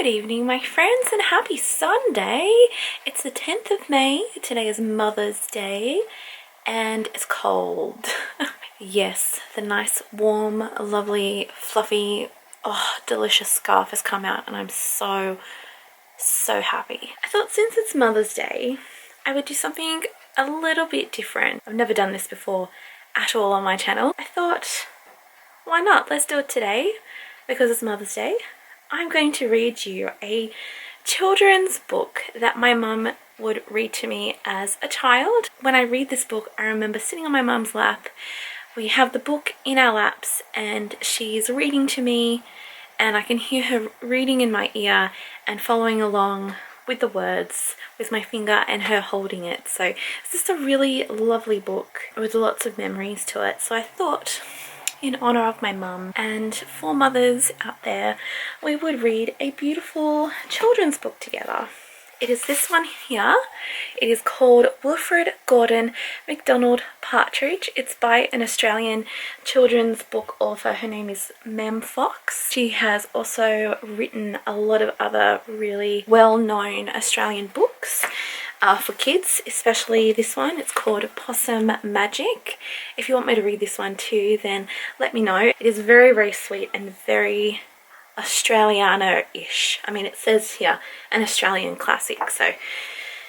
Good evening, my friends, and happy Sunday. It's the 10th of May. Today is Mother's Day, and it's cold. Yes, the nice, warm, lovely, fluffy, delicious scarf has come out, and I'm so happy. I thought since it's Mother's Day, I would do something a little bit different. I've never done this before at all on my channel. I thought, why not? Let's do it today because it's Mother's Day. I'm going to read you a children's book that my mum would read to me as a child. When I read this book, I remember sitting on my mum's lap. We have the book in our laps and she's reading to me, and I can hear her reading in my ear and following along with the words with my finger and her holding it. So it's just a really lovely book with lots of memories to it. So I thought, in honor of my mum and for mothers out there, we would read a beautiful children's book together. It is this one here. It is called Wilfred Gordon MacDonald Partridge. It's by an Australian children's book author. Her name is Mem Fox. She has also written a lot of other really well-known Australian books for kids, especially this one. It's called Possum Magic. If you want me to read this one too, then let me know. It is very sweet and very Australiano-ish. I mean, it says here an Australian classic, so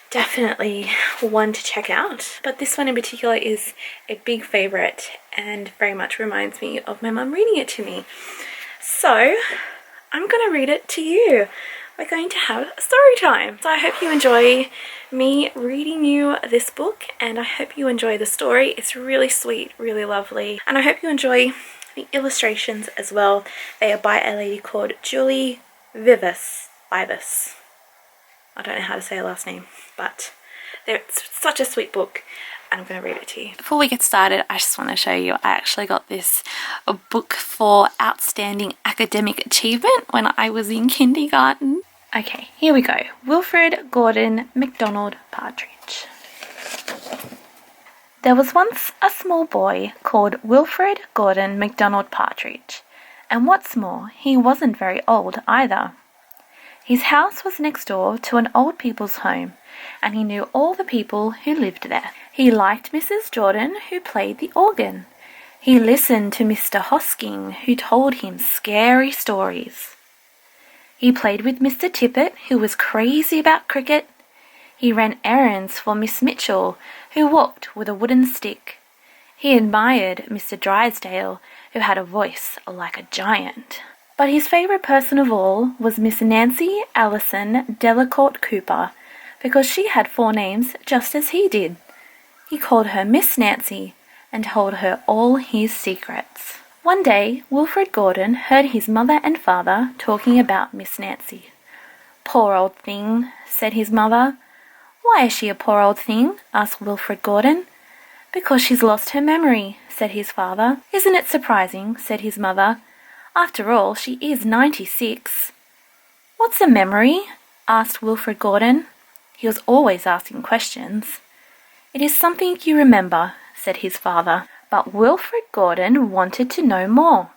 definitely one to check out. But this one in particular is a big favourite and very much reminds me of my mum reading it to me. So I'm going to read it to you. We're going to have a story time. So I hope you enjoy me reading you this book, and I hope you enjoy the story. It's really sweet, really lovely, and I hope you enjoy the illustrations as well. They are by a lady called Julie Vivis. I don't know how to say her last name, but it's such a sweet book, and I'm going to read it to you. Before we get started, I just want to show you, I actually got this a book for outstanding academic achievement when I was in kindergarten. Okay, here we go. Wilfred Gordon MacDonald Partridge. There was once a small boy called Wilfred Gordon MacDonald Partridge, and what's more, he wasn't very old either. His house was next door to an old people's home, and he knew all the people who lived there. He liked Mrs. Jordan, who played the organ. He listened to Mr. Hosking, who told him scary stories. He played with Mr. Tippet, who was crazy about cricket. He ran errands for Miss Mitchell, who walked with a wooden stick. He admired Mr. Drysdale, who had a voice like a giant. But his favourite person of all was Miss Nancy Allison Delacourt Cooper, because she had 4 names just as he did. He called her Miss Nancy and told her all his secrets. One day, Wilfred Gordon heard his mother and father talking about Miss Nancy. "Poor old thing," said his mother. "Why is she a poor old thing?" asked Wilfred Gordon. "Because she's lost her memory," said his father. "Isn't it surprising?" said his mother. "After all, she is 96. "What's a memory?" asked Wilfred Gordon. He was always asking questions. "It is something you remember," said his father. But Wilfred Gordon wanted to know more,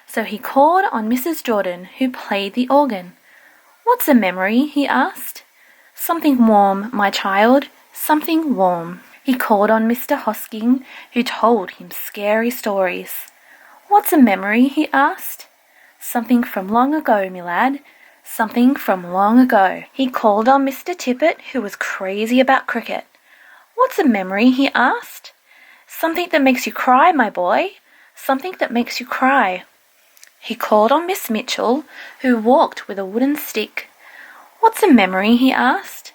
so he called on Mrs. Jordan, who played the organ. "What's a memory?" he asked. "Something warm, my child, something warm." He called on Mr. Hosking, who told him scary stories. "What's a memory?" he asked. "Something from long ago, me lad, something from long ago." He called on Mr. Tippet, who was crazy about cricket. "What's a memory?" he asked. "Something that makes you cry, my boy, something that makes you cry." He called on Miss Mitchell, who walked with a wooden stick. "What's a memory?" he asked.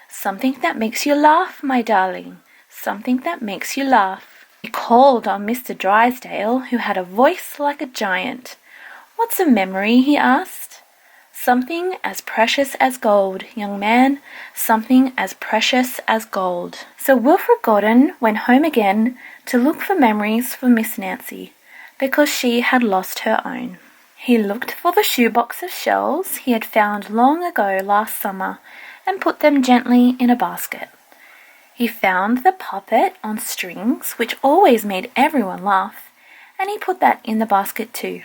"Something that makes you laugh, my darling, something that makes you laugh." He called on Mr. Drysdale, who had a voice like a giant. "What's a memory?" he asked. "Something as precious as gold, young man, something as precious as gold." So Wilfred Gordon went home again to look for memories for Miss Nancy, because she had lost her own. He looked for the shoebox of shells he had found long ago last summer and put them gently in a basket. He found the puppet on strings, which always made everyone laugh, and he put that in the basket too.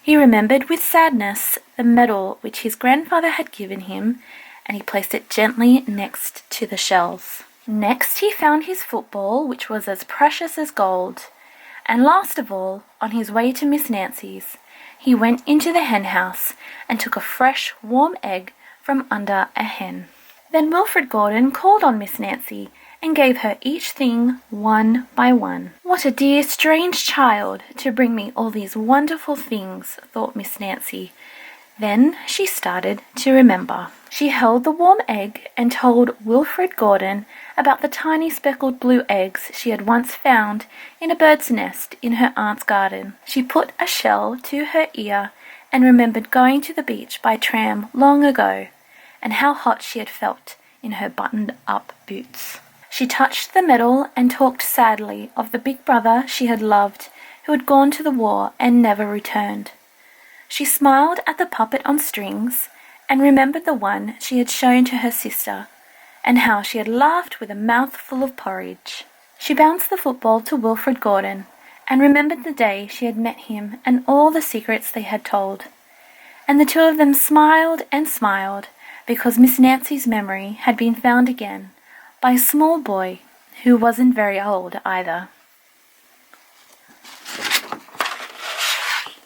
He remembered with sadness the medal which his grandfather had given him, and he placed it gently next to the shells. Next he found his football, which was as precious as gold. And last of all, on his way to Miss Nancy's, he went into the hen house and took a fresh, warm egg from under a hen. Then Wilfred Gordon called on Miss Nancy and gave her each thing one by one. "What a dear, strange child to bring me all these wonderful things," thought Miss Nancy. Then she started to remember. She held the warm egg and told Wilfred Gordon about the tiny speckled blue eggs she had once found in a bird's nest in her aunt's garden. She put a shell to her ear and remembered going to the beach by tram long ago, and how hot she had felt in her buttoned-up boots. She touched the medal and talked sadly of the big brother she had loved, who had gone to the war and never returned. She smiled at the puppet on strings and remembered the one she had shown to her sister, and how she had laughed with a mouth full of porridge. She bounced the football to Wilfred Gordon and remembered the day she had met him and all the secrets they had told. And the two of them smiled and smiled because Miss Nancy's memory had been found again by a small boy who wasn't very old either.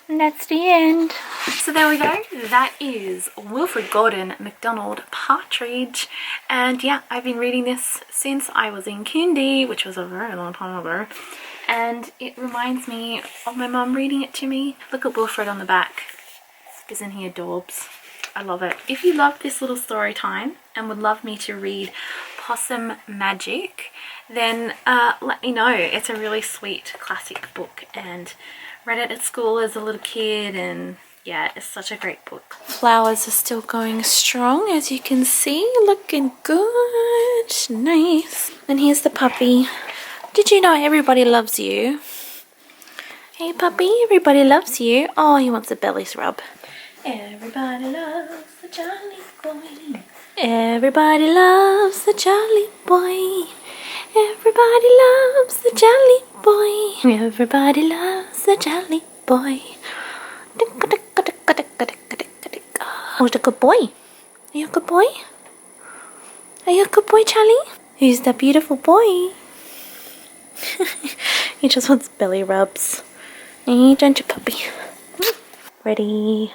And that's the end. So there we go. That is Wilfred Gordon MacDonald Partridge. And yeah, I've been reading this since I was in kindy, which was a very long time ago. And it reminds me of my mum reading it to me. Look at Wilfred on the back. Isn't he adorbs? I love it. If you love this little story time and would love me to read Possum Magic, then let me know. It's a really sweet classic book and read it at school as a little kid, and yeah, it's such a great book. Flowers are still going strong, as you can see. Looking good. Nice. And here's the puppy. Did you know everybody loves you? Hey puppy, everybody loves you. Oh, he wants a belly rub. Everybody loves the jolly boy. Everybody loves the jolly boy. Everybody loves the jolly boy. Everybody loves the jolly boy. Oh, he's a good boy. Are you a good boy? Are you a good boy, Charlie? Who's the beautiful boy? He just wants belly rubs. Hey, don't you, puppy? Ready?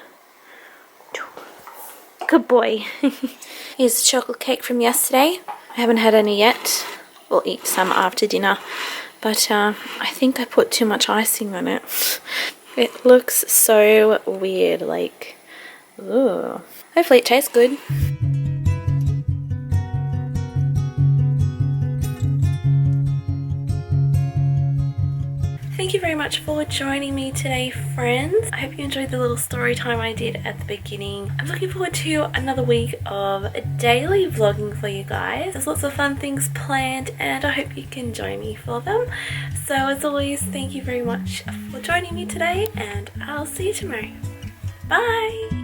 Good boy. Here's the chocolate cake from yesterday. I haven't had any yet. We'll eat some after dinner. But I think I put too much icing on it. It looks so weird, like, ugh. Hopefully it tastes good. Thank you very much for joining me today, friends. I hope you enjoyed the little story time I did at the beginning. I'm looking forward to another week of daily vlogging for you guys. There's lots of fun things planned and I hope you can join me for them. So as always, thank you very much for joining me today and I'll see you tomorrow. Bye!